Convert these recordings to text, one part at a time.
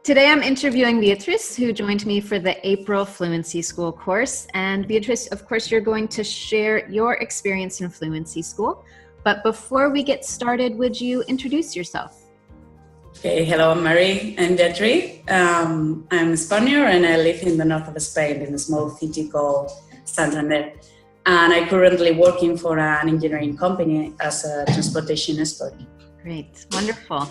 Today I'm interviewing Beatriz, who joined me for the April Fluency School course. And Beatriz, of course, you're going to share your experience in Fluency School. But before we get started, would you introduce yourself? Okay, hello, Annemarie. I'm Beatriz. I'm a Spaniard and I live in the north of Spain in a small city called Santander. And I'm currently working for an engineering company as a transportation expert. Great, wonderful.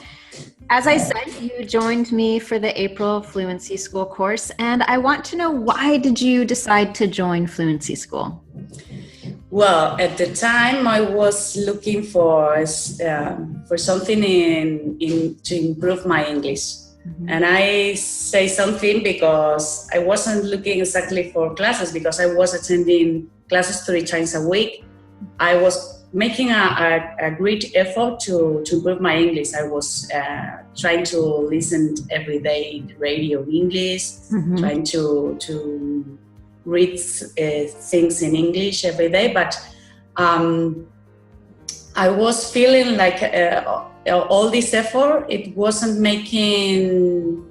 As I said, you joined me for the April Fluency School course, and I want to know, why did you decide to join Fluency School? Well, at the time I was looking for something to improve my English. Mm-hmm. And I say something because I wasn't looking exactly for classes, because I was attending classes 3 times a week. I was making a great effort to improve my English. I was trying to listen every day to radio in English, mm-hmm. trying to read things in English every day. But I was feeling like all this effort, it wasn't making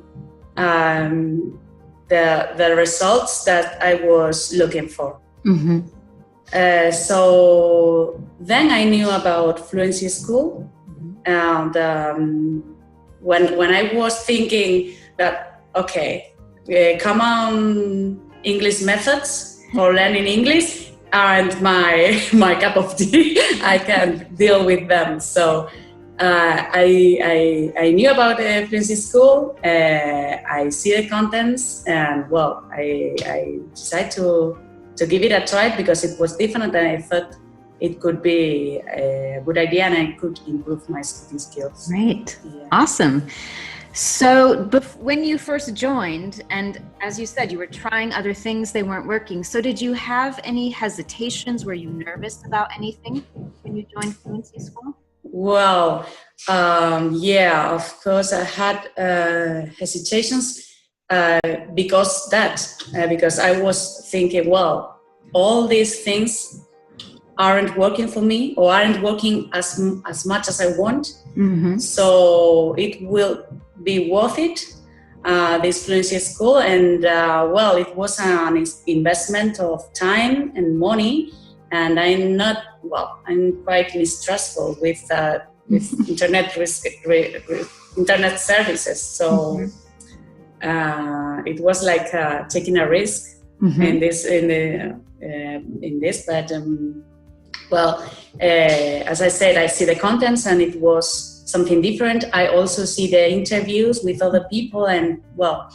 the results that I was looking for. Mm-hmm. So then I knew about Fluency School, and when I was thinking that, okay, common English methods for learning English aren't my cup of tea, I can't deal with them. So I knew about Fluency School, I see the contents, and well, I decided to give it a try because it was different, and I thought it could be a good idea and I could improve my speaking skills. Great. Yeah. Awesome. So when you first joined, and as you said, you were trying other things, they weren't working. So did you have any hesitations? Were you nervous about anything when you joined Fluency School? Well, yeah, of course I had hesitations. Because I was thinking, well, all these things aren't working for me, or aren't working as much as I want. Mm-hmm. So it will be worth it, this Fluency School. And well, it was an investment of time and money, and I'm quite mistrustful with internet internet services. So. Mm-hmm. It was like taking a risk, mm-hmm. in this, but well, as I said, I see the contents, and it was something different. I also see the interviews with other people, and well,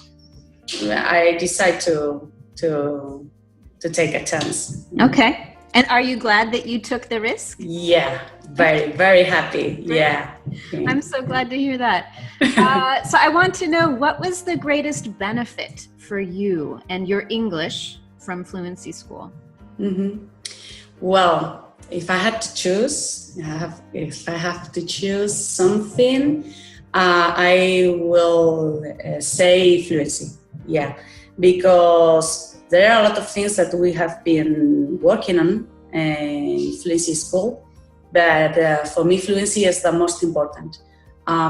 I decide to take a chance. Okay. And are you glad that you took the risk? Yeah, very, very happy. Yeah. I'm so glad to hear that. So I want to know, what was the greatest benefit for you and your English from Fluency School? Mm-hmm. Well, if I had to choose, something, I will say fluency. Yeah, because there are a lot of things that we have been working on in Fluency School, but for me, fluency is the most important. I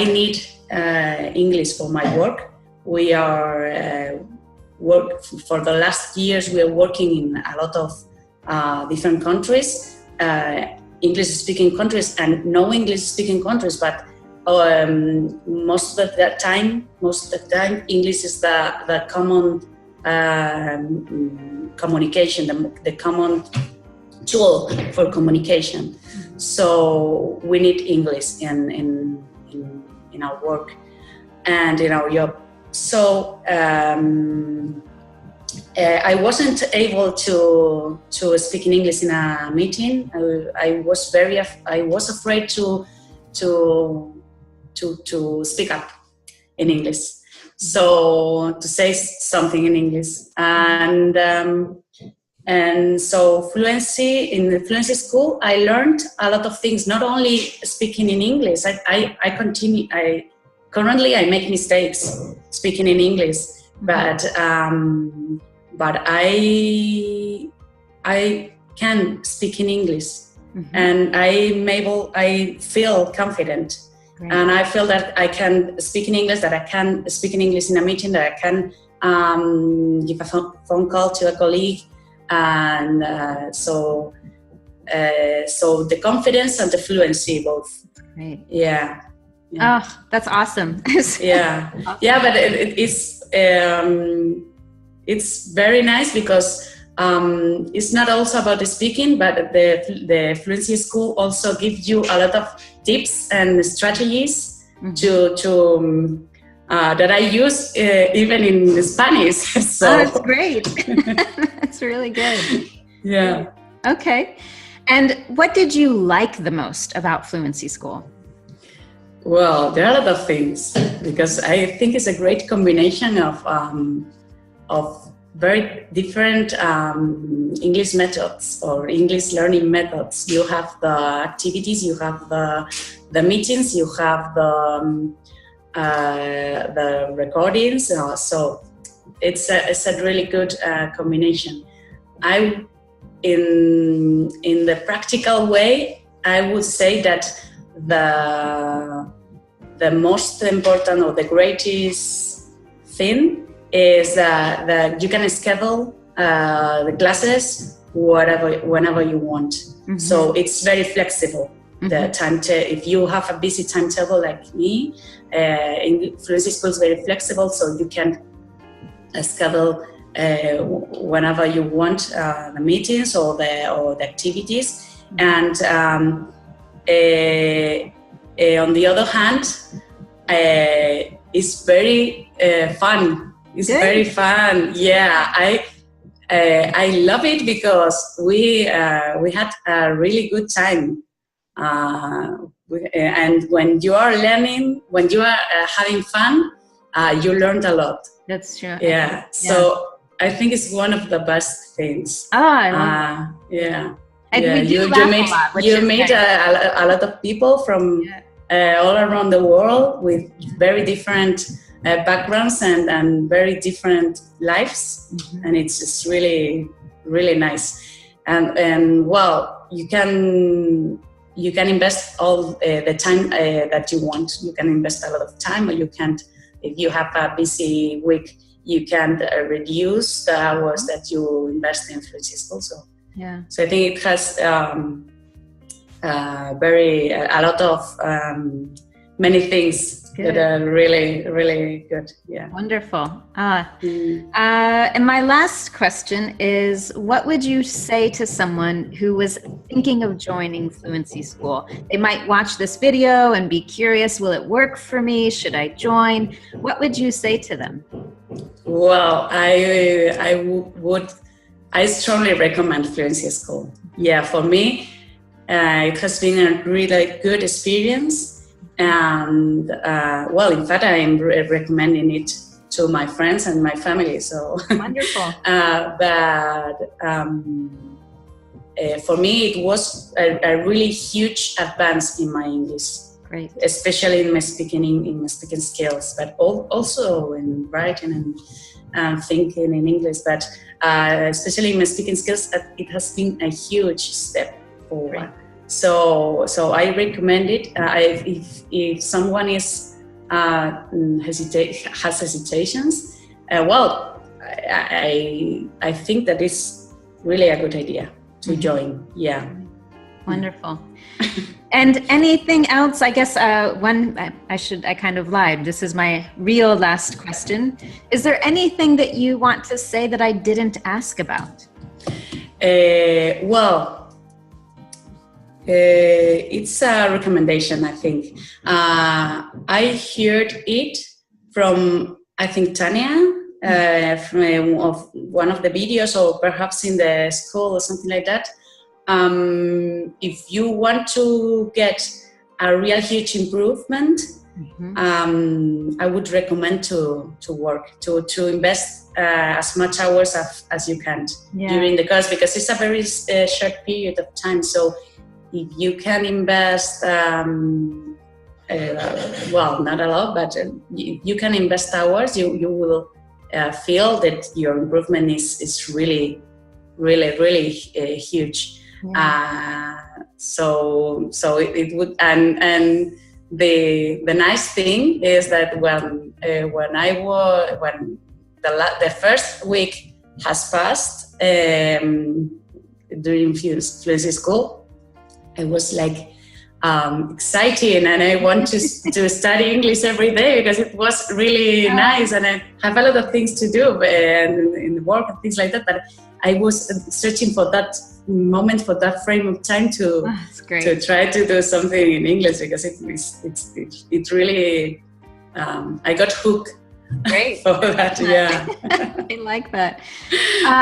need English for my work. We are for the last years, we are working in a lot of different countries, English-speaking countries and no English-speaking countries, but most of the time, English is the common communication, the common tool for communication. So we need English in our work and in our job. So I wasn't able to speak in English in a meeting. I was afraid to speak up in English, so to say something in English, and so fluency in the Fluency School, I learned a lot of things. Not only speaking in English, currently I make mistakes speaking in English, but I can speak in English, mm-hmm. and I feel confident Great. And I feel that I can speak in English, that I can speak in English in a meeting, that I can give a phone call to a colleague. And so the confidence and the fluency both. Great. Yeah. Oh, that's awesome. Yeah. Awesome. Yeah, but it's very nice because it's not also about the speaking, but the Fluency School also gives you a lot of tips and strategies to that I use even in Spanish. So that's great. That's really good. Yeah. Okay. And what did you like the most about Fluency School? Well, there are a lot of things because I think it's a great combination of very different English methods or English learning methods. You have the activities, you have the meetings, you have the recordings. So it's a really good combination. In the practical way, I would say that the most important or the greatest thing is that you can schedule the classes whenever you want. So it's very flexible. The if you have a busy timetable like me, Fluency School is very flexible, so you can schedule whenever you want the meetings or the activities. And on the other hand, it's very fun. It's very fun. Yeah, I love it because we had a really good time. And when you are learning, when you are having fun, you learned a lot. That's true. Yeah. So I think it's one of the best things. Oh, I love that. Yeah. And yeah. we do You meet a lot of people from all around the world with very different backgrounds and very different lives, and it's just really, really nice. And well, you can invest all the time that you want. You can invest a lot of time, or you can't. If you have a busy week, you can reduce the hours that you invest in Fluency School. So I think it has a lot of many things that are really, really good. Yeah. Wonderful. And my last question is, what would you say to someone who was thinking of joining Fluency School? They might watch this video and be curious, will it work for me? Should I join? What would you say to them? Well, I strongly recommend Fluency School. Yeah, for me, it has been a really good experience. And well, in fact, I'm recommending it to my friends and my family. So wonderful. But for me, it was a really huge advance in my English. Great. Especially in my speaking skills, but also in writing and thinking in English. But especially in my speaking skills, it has been a huge step forward. Great. So I recommend it. If someone has hesitations, well, I think that it's really a good idea to join. Yeah. Wonderful. And anything else? I guess I kind of lied. This is my real last question. Is there anything that you want to say that I didn't ask about? Well, it's a recommendation, I think. I heard it from, I think, Tanya, from one of the videos, or perhaps in the school or something like that. If you want to get a real huge improvement, I would recommend to invest as much hours as you can during the course, because it's a very short period of time. So if you can invest, well, not a lot, but you can invest hours, you will feel that your improvement is really, really, really huge. So it would, and the nice thing is that when the first week has passed during Fluency School, I was like exciting, and I want to study English every day because it was really nice, and I have a lot of things to do and in the work and things like that. But I was searching for that moment, for that frame of time to try to do something in English, because it really I got hooked. Great. For that, yeah. I like that.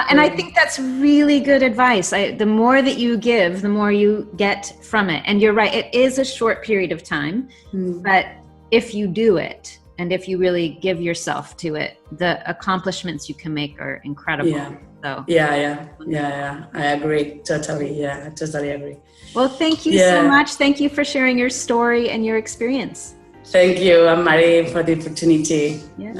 And I think that's really good advice. The more that you give, the more you get from it. And you're right, it is a short period of time, but if you do it, and if you really give yourself to it, the accomplishments you can make are incredible. Yeah. So Yeah. I agree. Totally. Yeah, I totally agree. Well, thank you so much. Thank you for sharing your story and your experience. Thank you, Annemarie, for the opportunity. Yeah.